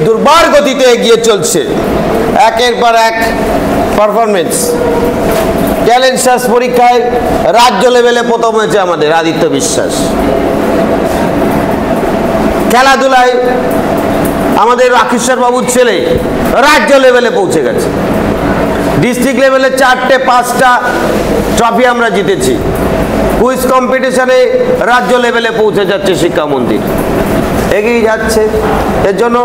দুর্বার গতিতে এগিয়ে চলছে, একের পর এক পারফরমেন্স। ট্যালেন্ট সার্চ পরীক্ষায় রাজ্য লেভেলে প্রথম হয়েছে আমাদের আদিত্য বিশ্বাস। খেলাধুলায় আমাদের রাকেশ্বর বাবুর ছেলে রাজ্য লেভেলে পৌঁছে গেছে। ডিস্ট্রিক্ট লেভেলে 4টে 5টা ট্রফি আমরা জিতেছি। কুইজ কম্পিটিশনে রাজ্য লেভেলে পৌঁছে যাচ্ছে শিক্ষামন্ত্রী, এগিয়ে যাচ্ছে। এর জন্য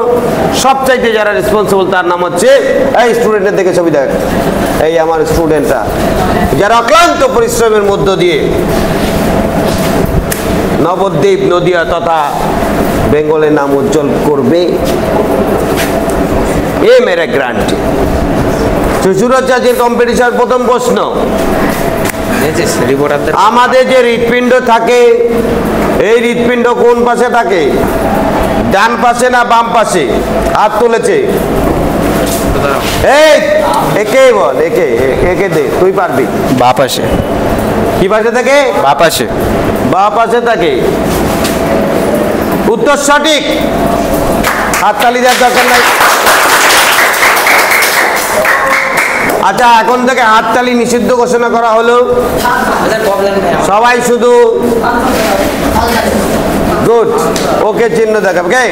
সবচাইতে যারা রেসপন্সিবল তার নাম হচ্ছে এই স্টুডেন্টের দিকে ছবি দেখ, এই আমার স্টুডেন্টরা যারা অক্লান্ত পরিশ্রমের মধ্য দিয়ে নবদ্বীপ, নদিয়া তথা বেঙ্গলের নাম উজ্জ্বল করবে, এ মেরে গ্রান্টি। সুরজ চাচির কম্পিটিশন প্রথম প্রশ্ন, আমাদের যে হৃৎপিণ্ড থাকে এই হৃৎপিণ্ড কোন পাশে থাকে, ডান পাশে না বাম পাশে? হাত তুলেছে। এই একে বল, একে দে, তুই পারবি। বাঁ পাশে। কি পাশে থাকে? বাঁ পাশে। বাঁ পাশে থাকে, উত্তর সঠিক। হাততালি দেওয়ার দরকার নাই। আচ্ছা, এখন থেকে হাততালি নিষিদ্ধ ঘোষণা করা হলো। সবাই শুধু গুড ওকে চিহ্ন দেখাবে।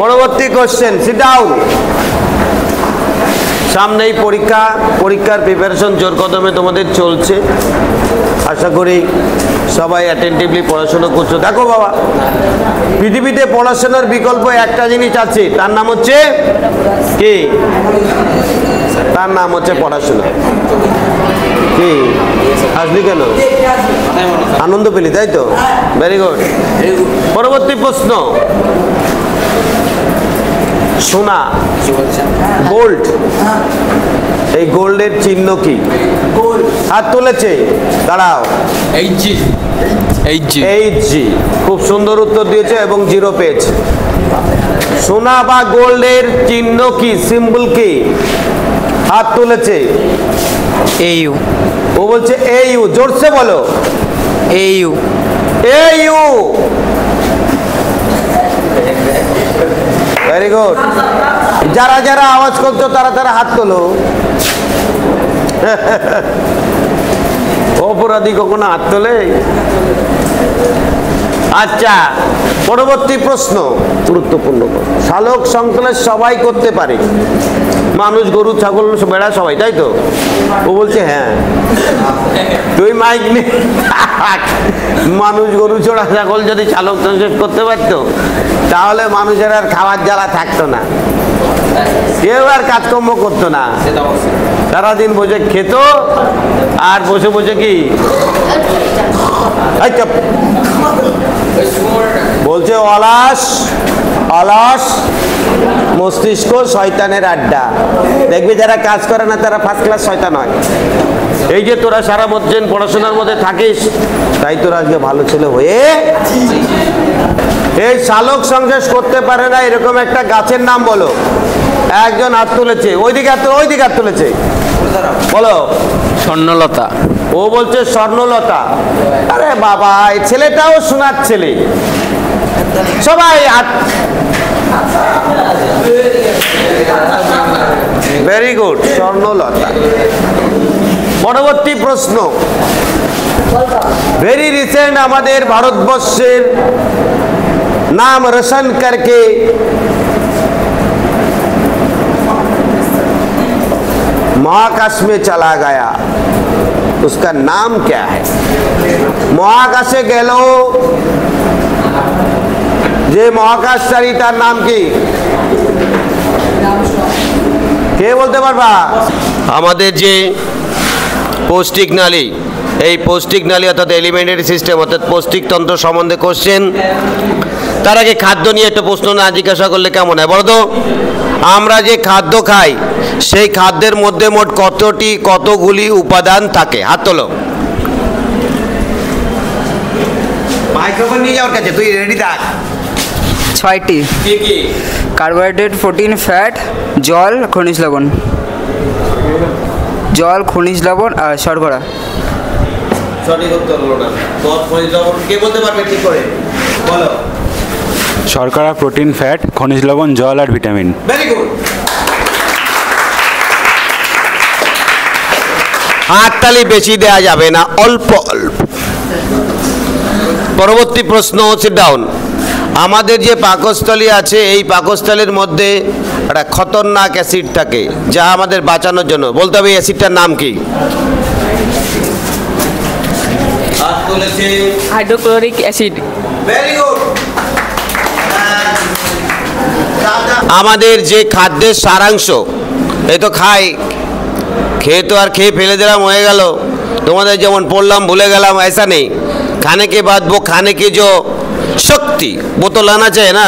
পরবর্তী কোশ্চেন, সিট ডাউন। সামনেই পরীক্ষা, পরীক্ষার প্রিপারেশন জোর কদমে তোমাদের চলছে। আশা করি সবাই অ্যাটেন্টিভলি পড়াশোনা করছো। দেখো বাবা, পৃথিবীতে পড়াশোনার বিকল্প একটা জিনিস আছে, তার নাম হচ্ছে কি? তার নাম হচ্ছে পড়াশোনা। কি আসলি কেন? আনন্দ পেলি তাই তো? Very good. পরবর্তী প্রশ্ন, সোনা, গোল্ড, এই গোল্ডের চিহ্ন কি? হাত তুলেছে, দাঁড়াও। এইচজি। খুব সুন্দর উত্তর দিয়েছে এবং 0 পেয়েছে। সোনা বা গোল্ডের চিহ্ন কি, সিম্বল কি? হাত তুলেছে। এইউ। ও বলছে এইউ, জোরসে বলো। এইউ। এইউ, ভেরি গুড। যারা যারা আওয়াজ করছো তারা তারা হাত তোলো। অপরাধী কখনো হাত তোলে? আচ্ছা, পরবর্তী প্রশ্ন গুরুত্বপূর্ণ। শালক সংশ্লেষ সবাই করতে পারে, মানুষ, গরু, ছাগল, বেড়া সবাই, তাই তো? ও বলছে হ্যাঁ। তুই মাইক নে। মানুষ, গরু, ছোড়া, ছাগল যদি শালক সংশ্লেষ করতে পারতো তাহলে মানুষের আর খাওয়ার জ্বালা থাকতো না, কেউ আর কাজকর্ম করতো না। সারাদিন বসে খেত আর বসে বসে কি বলছে, অলস অলস মস্তিষ্ক শয়তানের আড্ডা। দেখবি যারা কাজ করে না তারা ফার্স্ট ক্লাস শয়তান হয়। এই যে তোরা সারা বছর পড়াশোনার মধ্যে থাকিস, তাই তোরা আজকে ভালো ছেলে হয়ে। এই শালক সংশ্লেষ করতে পারে না এরকম একটা গাছের নাম বলো। একজন হাত তুলেছে, ওইদিকে হাত তুলেছে, বলো। স্বর্ণলতা। ও বলছে স্বর্ণলতা। আরে বাবা, এই ছেলেটাও শোনার ছেলে। সবাই হাত। ভেরি গুড, স্বর্ণলতা। পরবর্তী প্রশ্ন, ভেরি রিসেন্ট আমাদের ভারতবর্ষের नाम रोशन करके महाकाश में चला गया, उसका नाम क्या है? महाकाशे गेल जे महाकाशचारी तार नाम की के बोलते पारबा? আমাদের যে পৌষ্টিক নালী, এই পৌষ্টিক নালী অর্থাৎ এলিমেন্টারি সিস্টেম অর্থাৎ পৌষ্টিক তন্ত্র সম্বন্ধে কোশ্চেন। তার আগে খাদ্য নিয়ে একটা প্রশ্ন না জিজ্ঞাসা করলে কেমন হয় বলো তো? আমরা যে খাদ্য খাই সেই খাদ্যের মধ্যে মোট কতগুলি উপাদান থাকে? হাত তোলো। মাইক্রোফোন নিয়ে যাওয়ার কাছে, তুই রেডি থাক। 6টি। কি কি? কার্বোহাইড্রেট, প্রোটিন, ফ্যাট, জল, খনিজ লবণ। জল, খনিজ লবণ আর শর্করা। সঠিক উত্তর হলো না। জল, খনিজ লবণ কে বলতে পারবে ঠিক করে? বলো। শর্করা, প্রোটিন, ফ্যাট, খনিজ লবণ, জল আর ভিটামিন। Very good. হাততালি বেশি দেয়া যাবে না, অল্প অল্প। পরবর্তী প্রশ্ন, সিট ডাউন। আমাদের যে পাকস্থলী আছে, এই পাকস্থলীর মধ্যে একটা খতরনাক অ্যাসিড থাকে যা আমাদের বাঁচানোর জন্য, বলতে হবে অ্যাসিডটার নাম কি? Hydrochloric acid. Very good. আমাদের যে খাদ্যের সারাংশ, এই তো খাই, খেয়ে তো আর খেয়ে ফেলে দিলাম, হয়ে গেল। তোমাদের যেমন পড়লাম ভুলে গেলাম, ऐसा नहीं। खाने के बाद वो खाने की जो शक्ति वो तो लाना चाहिए ना।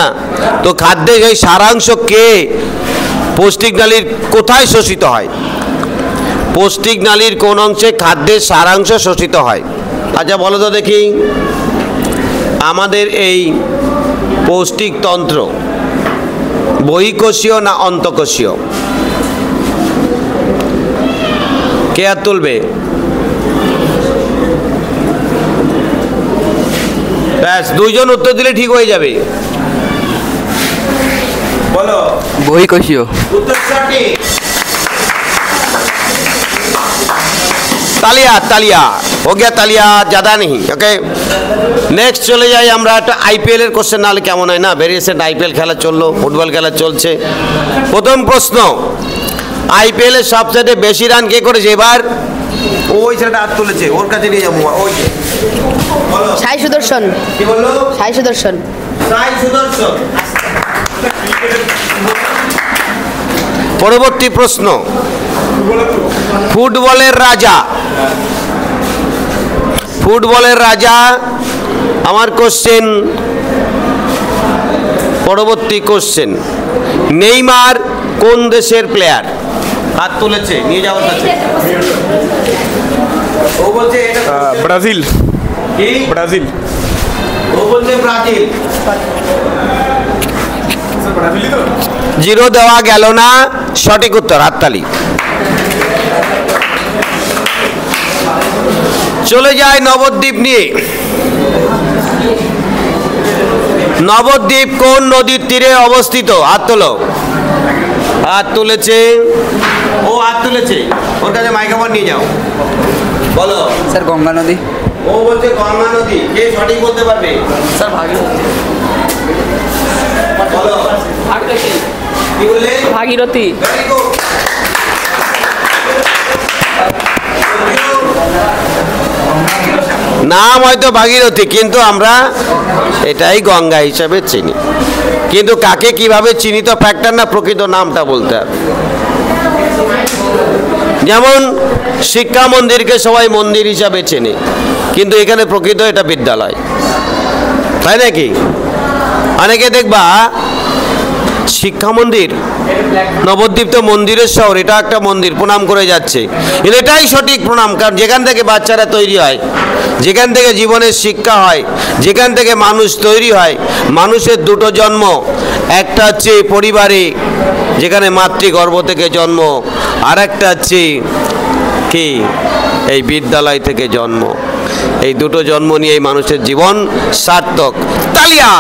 तो খাদ্যের এই সারাংশ কে পৌষ্টিক নালীর কোথায় শোষিত হয়? পৌষ্টিক নালীর কোন অংশে খাদ্যের সারাংশ শোষিত হয়? আচ্ছা বলো তো দেখি, আমাদের এই পৌষ্টিক তন্ত্র বহিঃকোষীয় না অন্তঃকোষীয়? কে আর তুলবে? ব্যাস, দুইজন উত্তর দিলে ঠিক হয়ে যাবে। বলো। বহিঃকোষীয়। উত্তর সঠিক। তালিয়া তালিয়া हो गया, তালিয়া ज़्यादा नहीं। ওকে, নেক্সট চলে যাই আমরা একটা আইপিএল এর কোশ্চেন, নাহলে কেমন হয় না? ভেরিয়েশন আইপিএল খেলা চললো, ফুটবল খেলা চলছে। প্রথম প্রশ্ন, আইপিএল এর সবচেয়ে বেশি রান কে করেছে এবার? ওই ছেলেটা হাত তুলেছে, ওর কাছে নিয়ে যাবো। ওই যে, বলো। সাই সুদর্শন। কি বললো? সাই সুদর্শন। সাই সুদর্শন। পরবর্তী প্রশ্ন, ফুটবলের রাজা, ফুটবলের রাজা। আমার কোশ্চেন, পরবর্তী কোশ্চেন, নেইমার কোন দেশের প্লেয়ার? হাত তুলেছে, নিয়ে যাওয়ার কাছে। ও বলছে এটা ব্রাজিল। কি? ব্রাজিল। ও বলছে ব্রাজিল। জিরো দেওয়া গেল না, সঠিক উত্তর, হাততালি। চলে যায় নবদ্বীপ নিয়ে। নবদ্বীপ কোন নদীর তীরে অবস্থিত? হাত তোলো। হাত তুলেছে, ও হাত তুলেছে, ওর কাছে মাইক্রোফোন নিয়ে যাও, বলো। স্যার গঙ্গা নদী। ও বলছে গঙ্গা নদী। কে সঠিক বলতে পারবে? স্যার ভাগীরথী। বলো। ভাগীরথী। কি বললে? ভাগীরথী। Very good. নাম হয়তো ভাগীরথী, কিন্তু আমরা এটাই গঙ্গা হিসাবে চিনি। কিন্তু কাকে কিভাবে চিনি তো ফ্যাক্টর না, প্রকৃত নামটা বলতে হবে। যেমন শিক্ষা মন্দিরকে সবাই মন্দির হিসাবে চেনে, কিন্তু এখানে প্রকৃত এটা বিদ্যালয়, তাই নাকি? অনেকে দেখবা শিক্ষা মন্দির, নবদ্বীপ তো মন্দিরের শহর, এটা একটা মন্দির, প্রণাম করে যাচ্ছে। কিন্তু এটাই সঠিক প্রণাম, কারণ যেখান থেকে বাচ্চারা তৈরি হয়, যেখান থেকে জীবনের শিক্ষা হয়, যেখান থেকে মানুষ তৈরি হয়। মানুষের দুটো জন্ম, একটা হচ্ছে পরিবারে যেখানে মাতৃগর্ভ থেকে জন্ম, আর একটা হচ্ছে কি এই বিদ্যালয় থেকে জন্ম। এই দুটো জন্ম নিয়েই মানুষের জীবন সার্থক। তালিয়া।